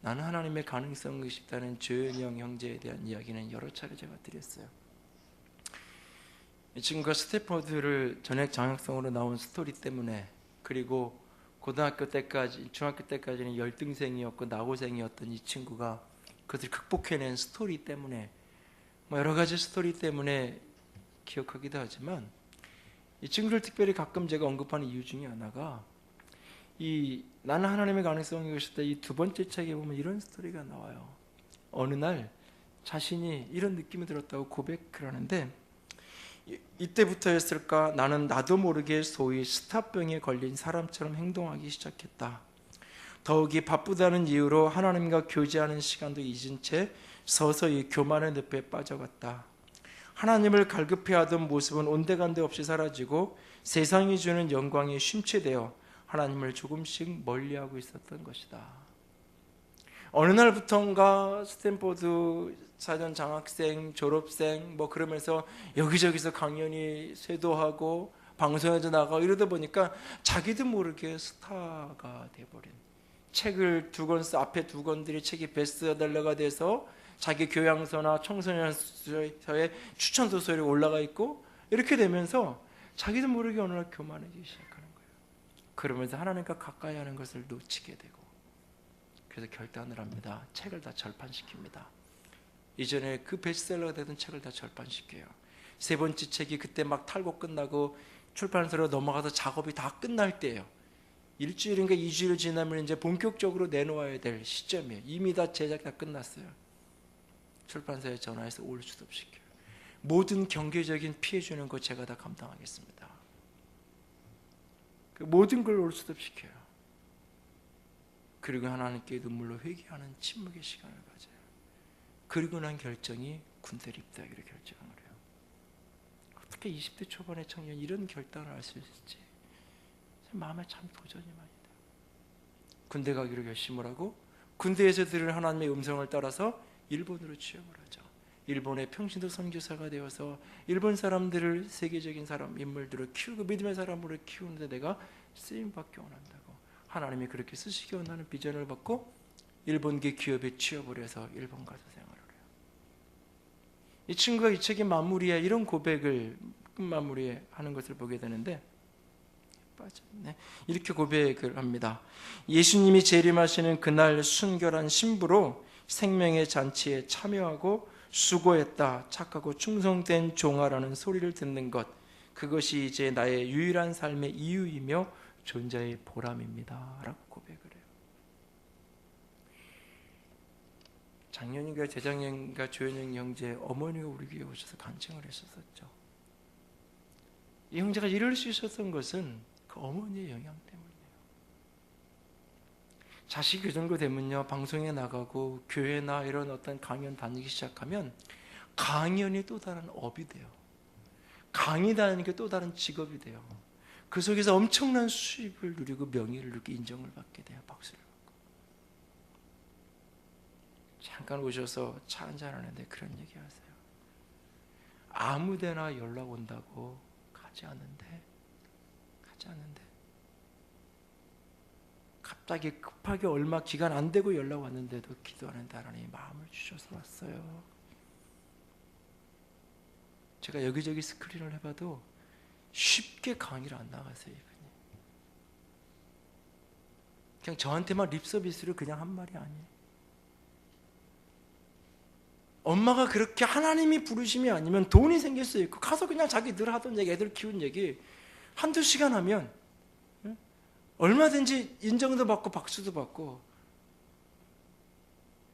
나는 하나님의 가능성이 싶다는 조현영 형제에 대한 이야기는 여러 차례 제가 드렸어요. 이 친구가 스태퍼드를 전액 장학생으로 나온 스토리 때문에, 그리고 고등학교 때까지, 중학교 때까지는 열등생이었고 나고생이었던 이 친구가 그것을 극복해낸 스토리 때문에, 여러 가지 스토리 때문에 기억하기도 하지만, 이 친구를 특별히 가끔 제가 언급하는 이유 중에 하나가, 이 나는 하나님의 가능성이 것이다, 이 두 번째 책에 보면 이런 스토리가 나와요. 어느 날 자신이 이런 느낌이 들었다고 고백을 하는데, 이때부터였을까, 나는 나도 모르게 소위 스타병에 걸린 사람처럼 행동하기 시작했다. 더욱이 바쁘다는 이유로 하나님과 교제하는 시간도 잊은 채 서서히 교만의 늪에 빠져갔다. 하나님을 갈급해하던 모습은 온데간데 없이 사라지고 세상이 주는 영광에 심취되어 하나님을 조금씩 멀리하고 있었던 것이다. 어느 날부턴가 스탠포드 4년 장학생, 졸업생 그러면서 여기저기서 강연이 쇄도하고 방송에도 나가고 이러다 보니까 자기도 모르게 스타가 돼버린, 책을 앞에 두 권들이 책이 베스트셀러가 돼서 자기 교양서나 청소년서에 추천 도서에 올라가 있고, 이렇게 되면서 자기도 모르게 어느 날 교만해지기 시작하는 거예요. 그러면서 하나님과 가까이 하는 것을 놓치게 되고, 그래서 결단을 합니다. 책을 다 절판시킵니다. 이전에 그 베스트셀러가 되던 책을 다 절판시켜요. 세 번째 책이 그때 막 탈고 끝나고 출판사로 넘어가서 작업이 다 끝날 때예요. 일주일인가 2주일 지나면 이제 본격적으로 내놓아야 될 시점이에요. 이미 다 제작 다 끝났어요. 출판사에 전화해서 올 수습시켜요. 모든 경제적인 피해 주는 거 제가 다 감당하겠습니다. 그 모든 걸 올 수습시켜요. 그리고 하나님께 눈물로 회개하는 침묵의 시간을 가져요. 그리고 난 결정이 군대를 입대하기로 결정을 해요. 어떻게 20대 초반의 청년이 이런 결단을 할 수 있을지 마음에 참 도전이 많이 돼요. 군대 가기로 결심을 하고, 군대에서 들은 하나님의 음성을 따라서 일본으로 취업을 하죠. 일본의 평신도 선교사가 되어서 일본 사람들을 세계적인 인물들을 키우고 믿음의 사람으로 키우는데 내가 쓰임받기 원한다고 하나님이 그렇게 쓰시기 원하는 비전을 받고 일본계 기업에 취업을 해서 일본 가서 생활을 해요. 이 친구가 이 책의 마무리에 이런 고백을 마무리에 하는 것을 보게 되는데, 빠졌네. 이렇게 고백을 합니다. 예수님이 재림하시는 그날 순결한 신부로 생명의 잔치에 참여하고 수고했다, 착하고 충성된 종아라는 소리를 듣는 것, 그것이 이제 나의 유일한 삶의 이유이며 존재의 보람입니다 라고 고백을 해요. 작년인가 재작년인가 조현영 형제 어머니가 우리 교회에 오셔서 간증을 했었죠. 이 형제가 이럴 수 있었던 것은 그 어머니의 영향 때문이에요. 자식이 그 정도 되면요, 방송에 나가고 교회나 이런 어떤 강연 다니기 시작하면 강연이 또 다른 업이 돼요. 강의 다니는 게 또 다른 직업이 돼요. 그 속에서 엄청난 수입을 누리고 명예를 누리고 인정을 받게 돼요. 박수를 받고. 잠깐 오셔서 차 한잔 하는데 그런 얘기 하세요. 아무데나 연락 온다고 가지 않는데 갑자기 급하게 얼마 기간 안 되고 연락 왔는데도 기도하는 하나님이 마음을 주셔서 왔어요. 제가 여기저기 스크린을 해봐도 쉽게 강의를 안 나가세요. 이분이 그냥 저한테만 립서비스로 그냥 한 말이 아니에요. 엄마가 그렇게 하나님이 부르심이 아니면 돈이 생길 수 있고 가서 그냥 자기 늘 하던 얘기, 애들 키운 얘기 한두 시간 하면 얼마든지 인정도 받고 박수도 받고.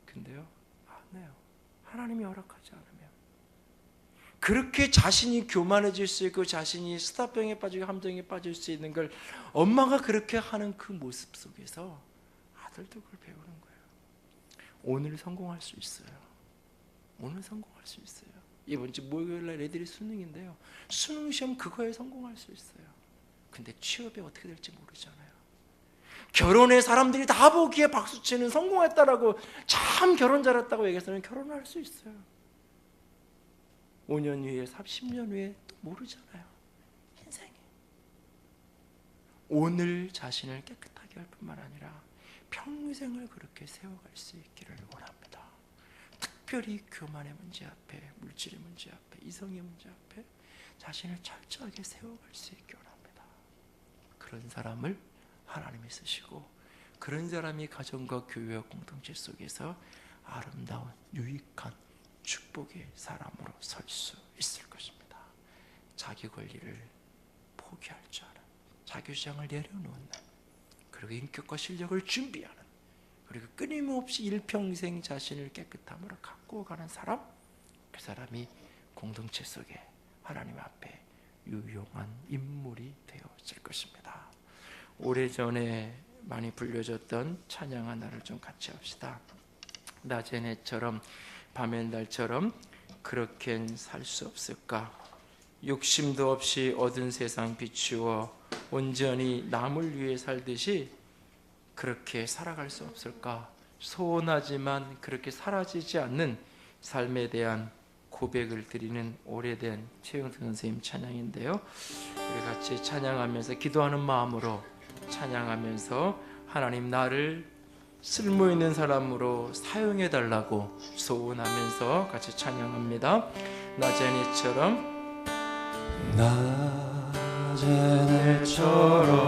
근데요, 안 해요. 하나님이 허락하지 않으면. 그렇게 자신이 교만해질 수 있고 자신이 스타병에 빠지고 함정에 빠질 수 있는 걸 엄마가 그렇게 하는 그 모습 속에서 아들도 그걸 배우는 거예요. 오늘 성공할 수 있어요. 오늘 성공할 수 있어요. 이번 주 목요일날 애들이 수능인데요, 수능 시험 그거에 성공할 수 있어요. 근데 취업이 어떻게 될지 모르잖아요. 결혼에 사람들이 다 보기에 박수치는 성공했다라고, 참 결혼 잘했다고 얘기해서는 결혼할 수 있어요. 5년 후에 10년 후에 또 모르잖아요. 인생이. 오늘 자신을 깨끗하게 할 뿐만 아니라 평생을 그렇게 세워갈 수 있기를 원합니다. 특별히 교만의 문제 앞에, 물질의 문제 앞에, 이성의 문제 앞에 자신을 철저하게 세워갈 수 있기 원합니다. 그런 사람을 하나님이 쓰시고, 그런 사람이 가정과 교회와 공동체 속에서 아름다운 유익한 축복의 사람으로 설 수 있을 것입니다. 자기 권리를 포기할 줄 아는, 자기 주장을 내려놓는, 그리고 인격과 실력을 준비하는, 그리고 끊임없이 일평생 자신을 깨끗함으로 갖고 가는 사람, 그 사람이 공동체 속에 하나님 앞에 유용한 인물이 되어질 것입니다. 오래전에 많이 불려졌던 찬양 하나를 좀 같이 합시다. 낮의 해처럼 밤의 달처럼 그렇게는 살 수 없을까? 욕심도 없이 얻은 세상 비추어 온전히 남을 위해 살듯이 그렇게 살아갈 수 없을까? 소원하지만 그렇게 사라지지 않는 삶에 대한 고백을 드리는 오래된 최영선 선생님 찬양인데요. 우리 같이 찬양하면서 기도하는 마음으로 찬양하면서 하나님 나를 쓸모 있는 사람으로 사용해 달라고 소원하면서 같이 찬양합니다. 나제니처럼 나제네처럼